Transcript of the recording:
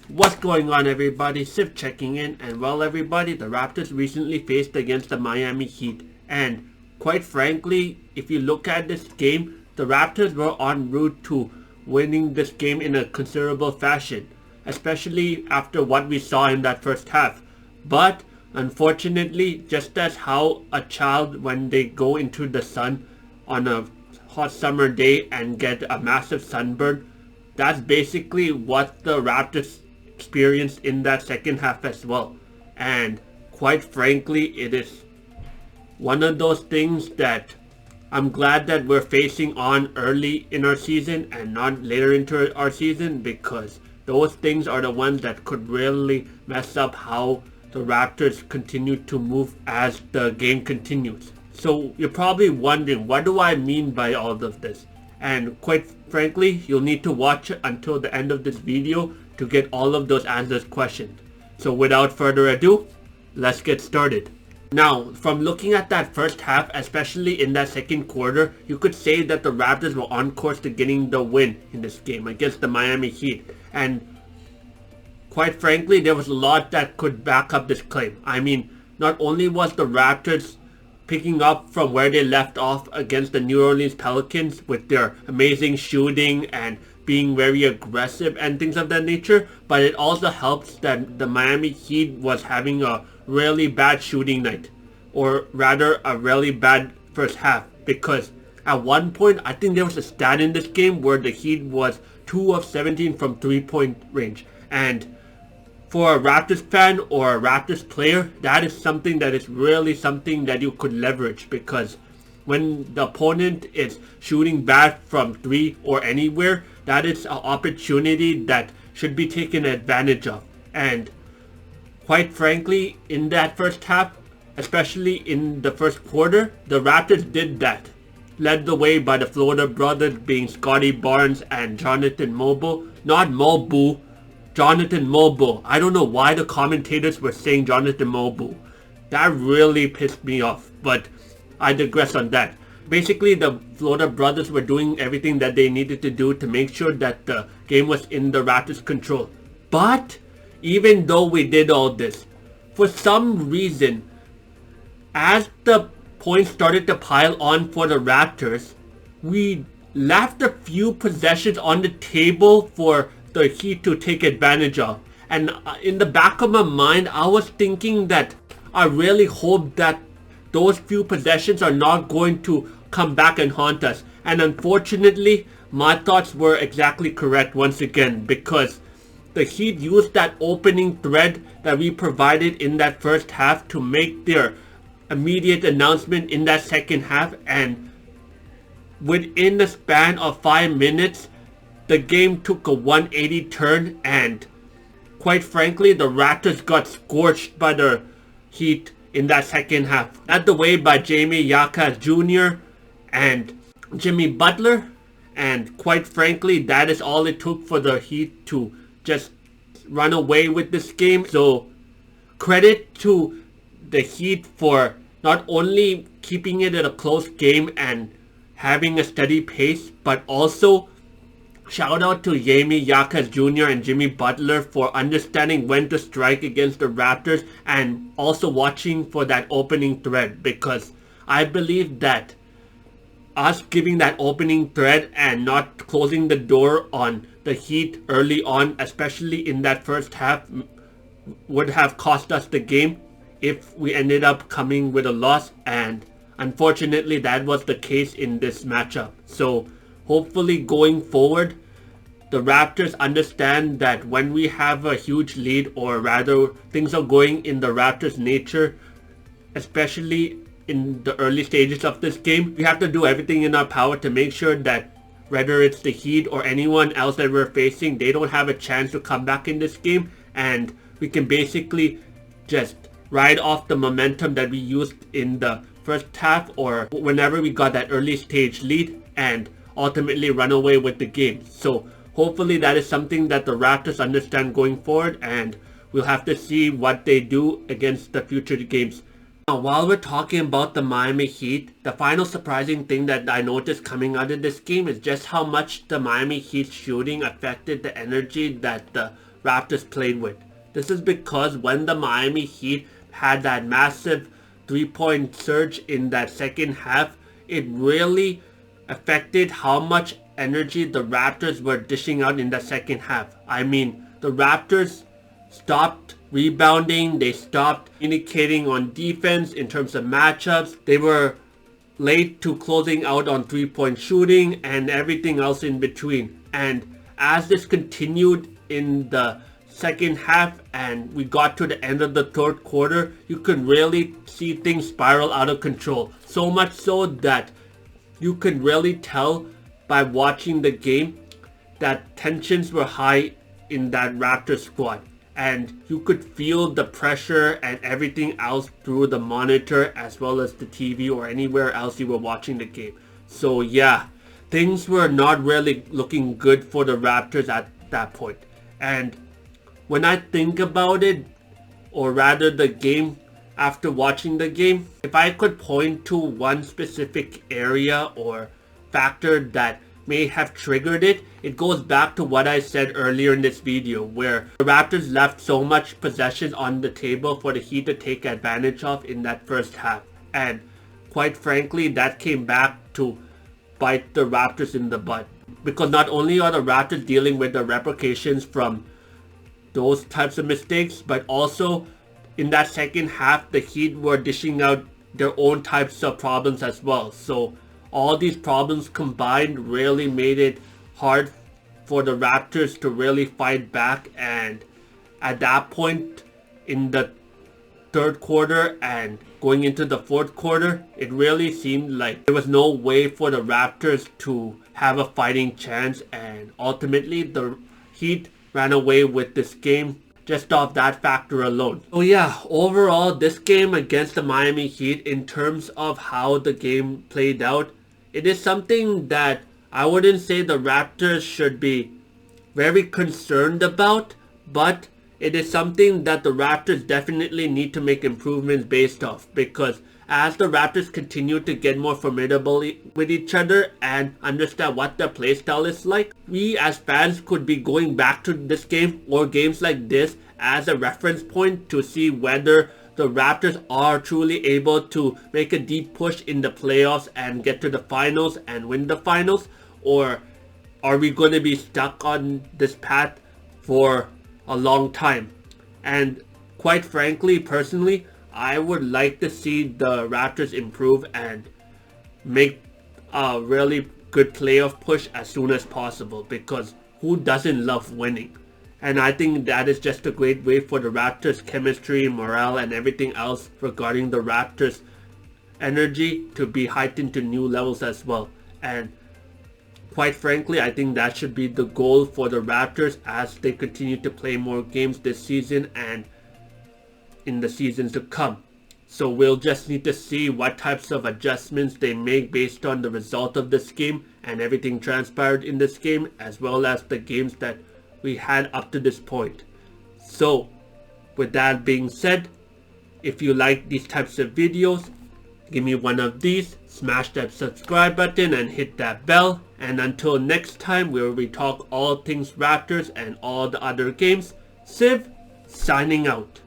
What's going on, everybody? Sif checking in, and well, everybody, the Raptors recently faced against the Miami Heat, and quite frankly, if you look at this game, the Raptors were en route to winning this game in a considerable fashion, especially after what we saw in that first half. But unfortunately, just as how a child, when they go into the sun on a hot summer day and get a massive sunburn, that's basically what the Raptors experienced in that second half as well. And quite frankly, it is one of those things that I'm glad that we're facing on early in our season and not later into our season, because those things are the ones that could really mess up how the Raptors continue to move as the game continues. So you're probably wondering, what do I mean by all of this? And quite frankly, you'll need to watch it until the end of this video to get all of those answers questioned. So without further ado, let's get started. Now, from looking at that first half, especially in that second quarter, you could say that the Raptors were on course to getting the win in this game against the Miami Heat. And quite frankly, there was a lot that could back up this claim. I mean, not only was the Raptors picking up from where they left off against the New Orleans Pelicans with their amazing shooting and being very aggressive and things of that nature, but it also helps that the Miami Heat was having a really bad shooting night, or rather a really bad first half, because at one point I think there was a stat in this game where the Heat was 2 of 17 from 3-point range, and for a Raptors fan or a Raptors player, that is something that is really something that you could leverage, because when the opponent is shooting bad from 3 or anywhere, that is an opportunity that should be taken advantage of. And quite frankly, in that first half, especially in the first quarter, the Raptors did that. Led the way by the Florida brothers being Scotty Barnes and Jonathan Mobile. Not Mobile, Jonathan Mobile. I don't know why the commentators were saying Jonathan Mobile. That really pissed me off, but I digress on that. Basically, the Florida brothers were doing everything that they needed to do to make sure that the game was in the Raptors' control. But even though we did all this, for some reason, as the points started to pile on for the Raptors, we left a few possessions on the table for the Heat to take advantage of. And in the back of my mind, I was thinking that I really hope that those few possessions are not going to come back and haunt us. And unfortunately, my thoughts were exactly correct once again, because the Heat used that opening thread that we provided in that first half to make their immediate announcement in that second half, and within the span of 5 minutes, the game took a 180 turn, and quite frankly, the Raptors got scorched by the Heat in that second half. Led the way by Jamie Yakas Jr. and Jimmy Butler, and quite frankly, that is all it took for the Heat to just run away with this game. So credit to the Heat for not only keeping it at a close game and having a steady pace, but also shout out to Jamie Yakas Jr. and Jimmy Butler for understanding when to strike against the Raptors, and also watching for that opening thread, because I believe that us giving that opening thread and not closing the door on the Heat early on, especially in that first half, would have cost us the game if we ended up coming with a loss, and unfortunately that was the case in this matchup. So hopefully going forward, the Raptors understand that when we have a huge lead, or rather things are going in the Raptors' nature, especially in the early stages of this game, we have to do everything in our power to make sure that whether it's the Heat or anyone else that we're facing, they don't have a chance to come back in this game, and we can basically just ride off the momentum that we used in the first half or whenever we got that early stage lead, and ultimately run away with the game. So hopefully that is something that the Raptors understand going forward, and we'll have to see what they do against the future games. Now, while we're talking about the Miami Heat, the final surprising thing that I noticed coming out of this game is just how much the Miami Heat shooting affected the energy that the Raptors played with. This is because when the Miami Heat had that massive 3-point surge in that second half, it really affected how much energy the Raptors were dishing out in the second half. I mean, the Raptors stopped rebounding, they stopped communicating on defense in terms of matchups, they were late to closing out on 3-point shooting and everything else in between. And as this continued in the second half and we got to the end of the third quarter, you could really see things spiral out of control. So much so that you could really tell by watching the game that tensions were high in that Raptors squad. And you could feel the pressure and everything else through the monitor as well as the TV or anywhere else you were watching the game. So yeah, things were not really looking good for the Raptors at that point. And when I think about it, or rather the game after watching the game, if I could point to one specific area or factor that may have triggered it, it goes back to what I said earlier in this video, where the Raptors left so much possession on the table for the Heat to take advantage of in that first half. And quite frankly, that came back to bite the Raptors in the butt. Because not only are the Raptors dealing with the repercussions from those types of mistakes, but also in that second half, the Heat were dishing out their own types of problems as well. So all these problems combined really made it hard for the Raptors to really fight back. And at that point in the third quarter and going into the fourth quarter, it really seemed like there was no way for the Raptors to have a fighting chance, and ultimately the Heat ran away with this game just off that factor alone. So yeah, overall this game against the Miami Heat, in terms of how the game played out, it is something that I wouldn't say the Raptors should be very concerned about, but it is something that the Raptors definitely need to make improvements based off, because as the Raptors continue to get more formidable with each other and understand what their playstyle is like, we as fans could be going back to this game or games like this as a reference point to see whether the Raptors are truly able to make a deep push in the playoffs and get to the finals and win the finals, or are we going to be stuck on this path for a long time. And quite frankly, personally, I would like to see the Raptors improve and make a really good playoff push as soon as possible, because who doesn't love winning? And I think that is just a great way for the Raptors' chemistry, morale, and everything else regarding the Raptors' energy to be heightened to new levels as well. And quite frankly, I think that should be the goal for the Raptors as they continue to play more games this season and in the seasons to come. So we'll just need to see what types of adjustments they make based on the result of this game and everything transpired in this game, as well as the games that we had up to this point. So with that being said, if you like these types of videos, give me one of these, smash that subscribe button and hit that bell. And until next time, where we talk all things Raptors and all the other games, Civ signing out.